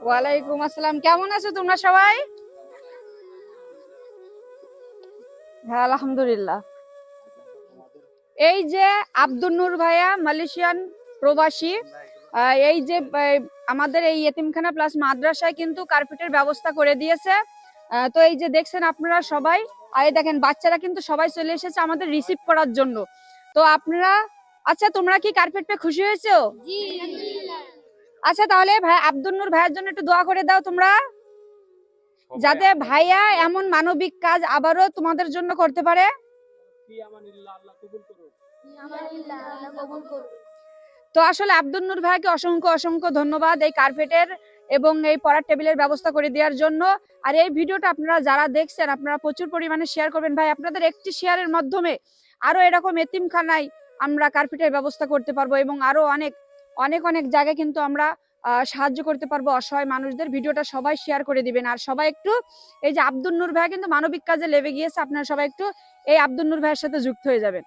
ওয়ালাইকুম আসসালাম। কেমন আছো তোমরা সবাই? হ্যাঁ, আলহামদুলিল্লাহ। এই যে আব্দুল নূর ভাইয়া মালয়েশিয়ান প্রবাসী, এই যে আমাদের এই এতিমখানা প্লাস মাদ্রাসায় কিন্তু কার্পেটের ব্যবস্থা করে দিয়েছে। তো এই যে দেখছেন আপনারা সবাই, আর এই দেখেন বাচ্চারা কিন্তু সবাই চলে এসেছে আমাদের রিসিভ করার জন্য। তো আপনারা, আচ্ছা তোমরা কি কার্পেট পেয়ে খুশি হয়েছো? আচ্ছা তাহলে ভাই আব্দুল নূর ভাইয়ের জন্য একটু দোয়া করে দাও তোমরা, যাতে ভাইয়া এমন মানবিক কাজ আবারও তোমাদের জন্য করতে পারে। তো আসলে আব্দুল নূর ভাইকে অসংখ্য অসংখ্য ধন্যবাদ এই কার্পেটের এবং এই পড়ার টেবিলের ব্যবস্থা করে দেওয়ার জন্য। আর এই ভিডিওটা আপনারা যারা দেখছেন আপনারা প্রচুর পরিমাণে শেয়ার করবেন ভাই, আপনাদের একটি শেয়ারের মাধ্যমে আরো এরকম এতিমখানায় আমরা কার্পেটের ব্যবস্থা করতে পারবো এবং আরো অনেক অনেক অনেক জায়গায় কিন্তু আমরা সাহায্য করতে পারবো অসহায় মানুষদের। ভিডিওটা সবাই শেয়ার করে দিবেন। আর সবাই একটু, এই যে আব্দুল নূর ভাই কিন্তু মানবিক কাজে লেগে গিয়েছে, আপনারা সবাই একটু এই আব্দুল নূর ভাইয়ের সাথে যুক্ত হয়ে যাবেন।